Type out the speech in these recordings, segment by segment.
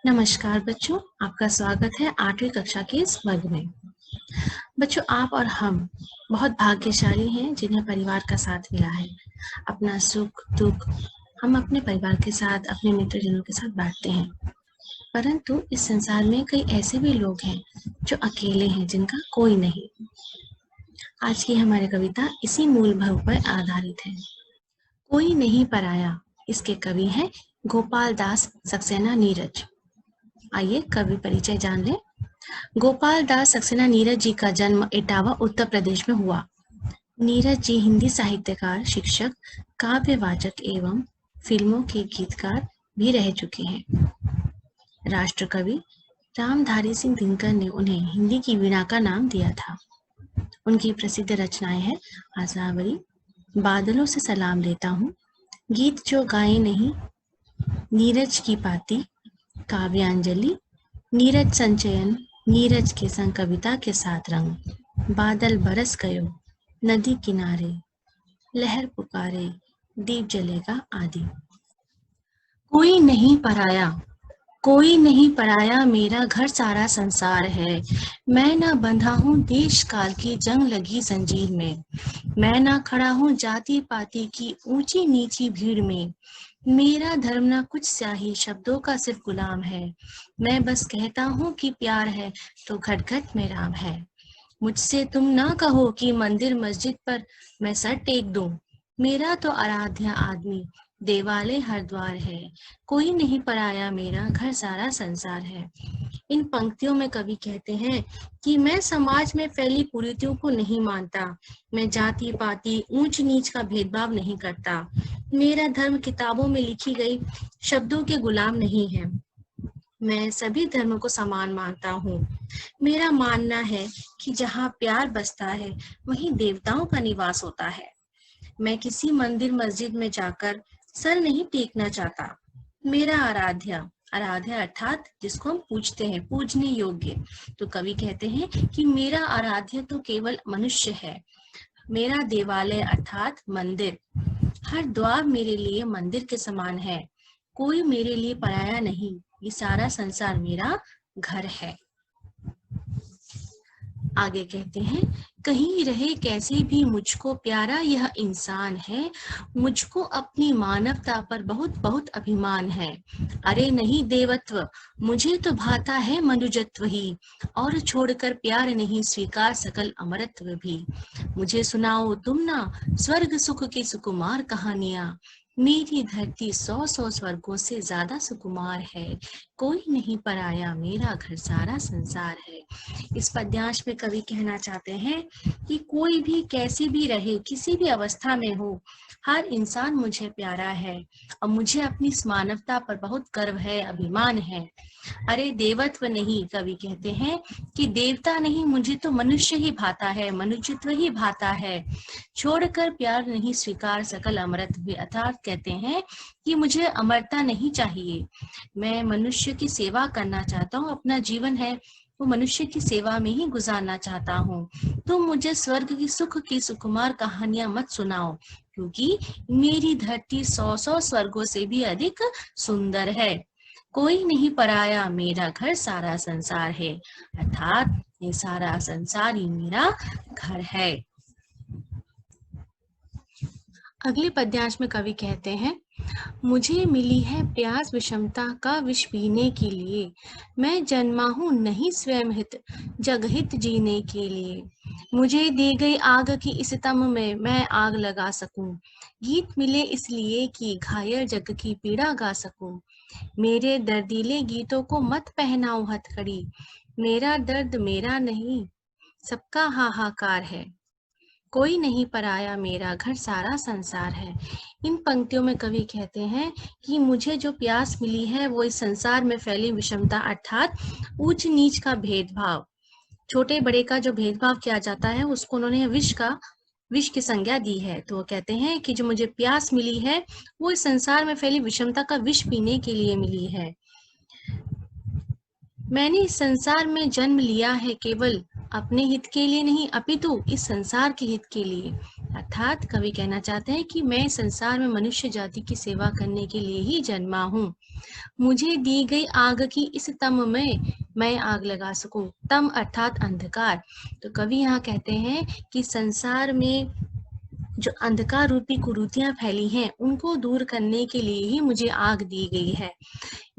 नमस्कार बच्चों, आपका स्वागत है 8वीं कक्षा के इस वर्ग में। बच्चों, आप और हम बहुत भाग्यशाली हैं जिन्हें परिवार का साथ मिला है। अपना सुख दुख हम अपने परिवार के साथ, अपने मित्रजनों के साथ बांटते हैं। परंतु इस संसार में कई ऐसे भी लोग हैं जो अकेले हैं, जिनका कोई नहीं। आज की हमारी कविता इसी मूल भाव पर आधारित है। कोई नहीं पराया। इसके कवि हैं गोपाल दास सक्सेना नीरज। आइए कवि परिचय जान लें। गोपाल दास सक्सेना नीरज जी का जन्म इटावा उत्तर प्रदेश में हुआ। नीरज जी हिंदी साहित्यकार, शिक्षक, काव्यवाचक एवं फिल्मों के गीतकार भी रह चुके हैं। राष्ट्रकवि रामधारी सिंह दिनकर ने उन्हें हिंदी की वीणा का नाम दिया था। उनकी प्रसिद्ध रचनाएं हैं आसावरी, बादलों से सलाम लेता हूँ, गीत जो गाए नहीं, नीरज की पाती, काव्यांजलि, नीरज संचयन, नीरज के संग कविता के साथ रंग, बादल बरस गयो, नदी किनारे, लहर पुकारे, दीप जलेगा आदि। कोई नहीं पराया। कोई नहीं पराया, मेरा घर सारा संसार है। मैं ना बंधा हूँ देश काल की जंग लगी जंजीर में। मैं ना खड़ा हूँ जाति पाति की ऊंची नीची भीड़ में। मेरा धर्म ना कुछ स्याही शब्दों का सिर्फ गुलाम है। मैं बस कहता हूँ कि प्यार है तो घट घट में राम है। मुझसे तुम ना कहो कि मंदिर मस्जिद पर मैं सर टेक दूं। मेरा तो आराध्य आदमी देवालय हर द्वार है। कोई नहीं पराया, मेरा घर सारा संसार है। इन पंक्तियों में कवि कहते हैं कि मैं समाज में फैली कुरीतियों को नहीं मानता। मैं जाति पाति ऊंच नीच का भेदभाव नहीं करता। मेरा धर्म किताबों में लिखी गई शब्दों के गुलाम नहीं है। मैं सभी धर्मों को समान मानता हूँ। मेरा मानना है कि जहाँ प्यार बसता है वहीं देवताओं का निवास होता है। मैं किसी मंदिर मस्जिद में जाकर सर नहीं टेकना चाहता। मेरा आराध्य, आराध्य अर्थात जिसको हम पूजते हैं, पूजने योग्य। तो कवि कहते हैं कि मेरा आराध्य तो केवल मनुष्य है। मेरा देवालय अर्थात मंदिर, हर द्वार मेरे लिए मंदिर के समान है। कोई मेरे लिए पराया नहीं, ये सारा संसार मेरा घर है। आगे कहते हैं, कहीं रहे कैसे भी मुझको प्यारा यह इंसान है। मुझको अपनी मानवता पर बहुत बहुत अभिमान है। अरे नहीं देवत्व, मुझे तो भाता है मनुजत्व ही। और छोड़कर प्यार नहीं स्वीकार सकल अमरत्व भी। मुझे सुनाओ तुम ना स्वर्ग सुख की सुकुमार कहानियां। मेरी धरती 100 स्वर्गों से ज्यादा सुकुमार है। कोई नहीं पराया, मेरा घर सारा संसार है। इस पद्यांश में कवि कहना चाहते हैं कि कोई भी कैसी भी रहे, किसी भी अवस्था में हो, हर इंसान मुझे प्यारा है और मुझे अपनी इस मानवता पर बहुत गर्व है, अभिमान है। अरे देवत्व नहीं, कवि कहते हैं कि देवता नहीं, मुझे तो मनुष्य ही भाता है, मनुष्यत्व ही भाता है। छोड़कर प्यार नहीं स्वीकार सकल अमरत्व भी, अर्थात कहते हैं कि मुझे अमरता नहीं चाहिए। मैं मनुष्य की सेवा करना चाहता हूँ, अपना जीवन है वो मनुष्य की सेवा में ही गुजारना चाहता हूँ। तुम मुझे स्वर्ग की सुख की सुकुमार कहानियां मत सुनाओ, क्योंकि मेरी धरती 100 स्वर्गों से भी अधिक सुंदर है। कोई नहीं पराया, मेरा घर सारा संसार है, अर्थात ये सारा संसार ही मेरा घर है। अगले पद्यांश में कवि कहते हैं, मुझे मिली है प्यास विषमता का विष पीने के लिए। मैं जन्मा हूँ नहीं स्वयं हित जगहित जीने के लिए। मुझे दी गई आग की इस तम में मैं आग लगा सकूं। गीत मिले इसलिए कि घायल जग की पीड़ा गा सकूं। मेरे दर्दीले गीतों को मत पहनाओ हथकड़ी। मेरा दर्द मेरा नहीं, सबका हाहाकार है। कोई नहीं पराया, मेरा घर सारा संसार है। इन पंक्तियों में कवि कहते हैं कि मुझे जो प्यास मिली है वो इस संसार में फैली विषमता अर्थात ऊंच नीच का भेदभाव, छोटे बड़े का जो भेदभाव किया जाता है उसको उन्होंने विष की संज्ञा दी है। तो वो कहते हैं कि जो मुझे प्यास मिली है वो इस संसार में फैली विषमता का विष पीने के लिए मिली है। मैंने इस संसार में जन्म लिया है केवल अपने हित के लिए नहीं, अपितु इस संसार के हित के लिए। अर्थात कवि कहना चाहते हैं कि मैं संसार में मनुष्य जाति की सेवा करने के लिए ही जन्मा हूँ। मुझे दी गई आग की इस तम में मैं आग लगा सकूं। तम अर्थात अंधकार। तो कवि यहाँ कहते हैं कि संसार में जो अंधकार रूपी कुरीतियां फैली हैं उनको दूर करने के लिए ही मुझे आग दी गई है।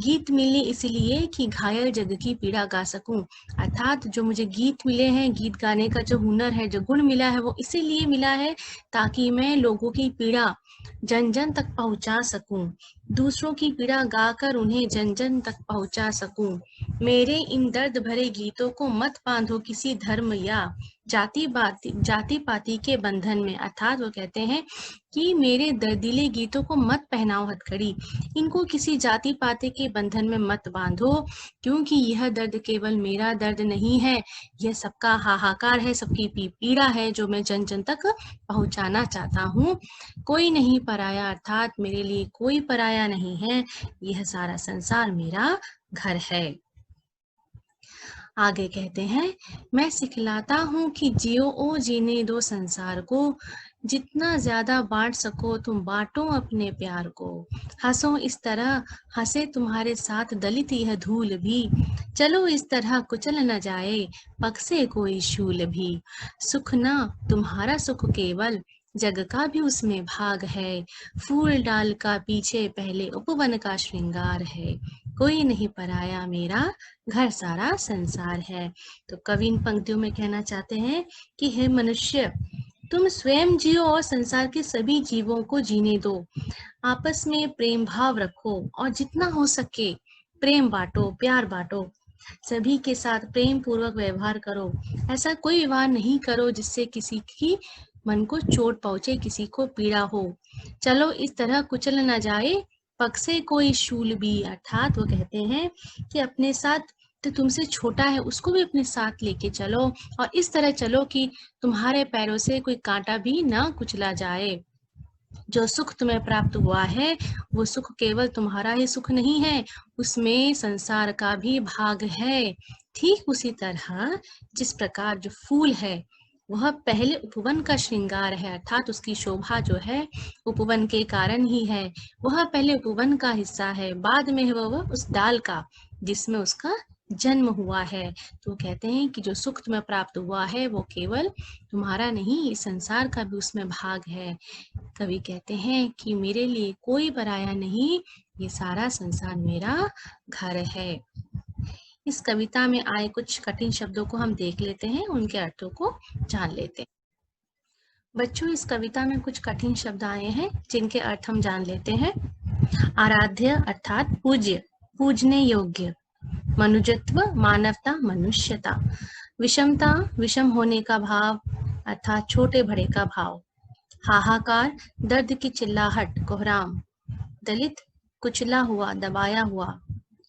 गीत मिले इसलिए कि घायल जग की पीड़ा गा सकूं। अर्थात जो मुझे गीत मिले हैं, गीत गाने का जो हुनर है, जो गुण मिला है, वो इसीलिए मिला है ताकि मैं लोगों की पीड़ा जन जन तक पहुंचा सकूं। दूसरों की पीड़ा गाकर उन्हें जन जन तक पहुंचा सकूं। मेरे इन दर्द भरे गीतों को मत बांधो किसी धर्म या जाति पाति के बंधन में। अर्थात वो कहते हैं कि मेरे दर्दीले गीतों को मत पहनाओ हथकड़ी, इनको किसी जाति पाति के बंधन में मत बांधो, क्योंकि यह दर्द केवल मेरा दर्द नहीं है, यह सबका हाहाकार है, सबकी पीड़ा है जो मैं जन जन तक पहुंचाना चाहता हूँ। कोई नहीं पराया, अर्थात मेरे लिए कोई पराया नहीं है, यह सारा संसार मेरा घर है। आगे कहते हैं, मैं सिखलाता हूँ कि जियो ओ जीने दो संसार को, जितना ज्यादा बांट सको तुम बांटो अपने प्यार को। हंसो इस तरह हंसे तुम्हारे साथ दलित यह धूल भी, चलो इस तरह कुचल न जाए पग से कोई शूल भी। सुख ना तुम्हारा सुख केवल जग का भी उसमें भाग है, फूल डाल का पीछे पहले उपवन का श्रृंगार है। कोई नहीं पराया मेरा घर सारा संसार है। तो कवि इन पंक्तियों में कहना चाहते हैं कि हे मनुष्य, तुम स्वयं जियो और संसार के सभी जीवों को जीने दो। आपस में प्रेम भाव रखो और जितना हो सके प्रेम बांटो, प्यार बांटो। सभी के साथ प्रेम पूर्वक व्यवहार करो। ऐसा कोई व्यवहार नहीं करो जिससे किसी की मन को चोट पहुंचे, किसी को पीड़ा हो। चलो इस तरह कुचल न जाए पग से कोई शूल भी। अर्थात वो कहते हैं कि अपने साथ तो तुमसे छोटा है उसको भी अपने साथ लेके चलो और इस तरह चलो कि तुम्हारे पैरों से कोई कांटा भी ना कुचला जाए। जो सुख तुम्हें प्राप्त हुआ है वो सुख केवल तुम्हारा ही सुख नहीं है, उसमें संसार का भी भाग है। ठीक उसी तरह जिस प्रकार जो फूल है वह पहले उपवन का श्रृंगार है, अर्थात उसकी शोभा जो है उपवन के कारण ही है, वह पहले उपवन का हिस्सा है, बाद में है वह उस डाल का जिसमें उसका जन्म हुआ है। तो कहते हैं कि जो सुख तुम्हें प्राप्त हुआ है वो केवल तुम्हारा नहीं, इस संसार का भी उसमें भाग है। कवि कहते हैं कि मेरे लिए कोई पराया नहीं, ये सारा संसार मेरा घर है। इस कविता में आए कुछ कठिन शब्दों को हम देख लेते हैं, उनके अर्थों को जान लेते हैं। बच्चों, इस कविता में कुछ कठिन शब्द आए हैं जिनके अर्थ हम जान लेते हैं। आराध्य अर्थात पूज्य, पूजने योग्य। मनुजत्व मानवता, मनुष्यता। विषमता विषम होने का भाव अर्थात छोटे बड़े का भाव। हाहाकार दर्द की चिल्लाहट, कोहराम। दलित कुचला हुआ, दबाया हुआ।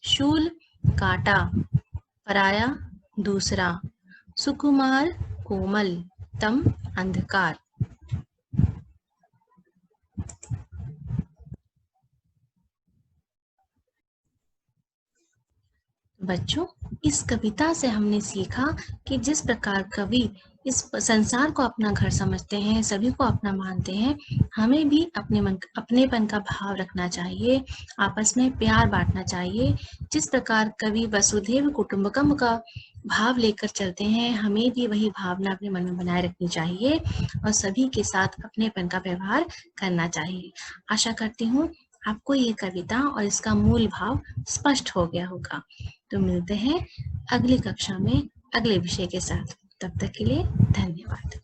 शूल काटा, पराया दूसरा। सुकुमार कोमल, तम अंधकार। बच्चों, इस कविता से हमने सीखा कि जिस प्रकार कवि इस संसार को अपना घर समझते हैं, सभी को अपना मानते हैं, हमें भी अपनेपन का भाव रखना चाहिए, आपस में प्यार बांटना चाहिए। जिस प्रकार कवि वसुधैव कुटुंबकम का भाव लेकर चलते हैं, हमें भी वही भावना अपने मन में बनाए रखनी चाहिए और सभी के साथ अपनेपन का व्यवहार करना चाहिए। आशा करती हूँ आपको ये कविता और इसका मूल भाव स्पष्ट हो गया होगा। तो मिलते हैं अगली कक्षा में अगले विषय के साथ। तब तक के लिए धन्यवाद।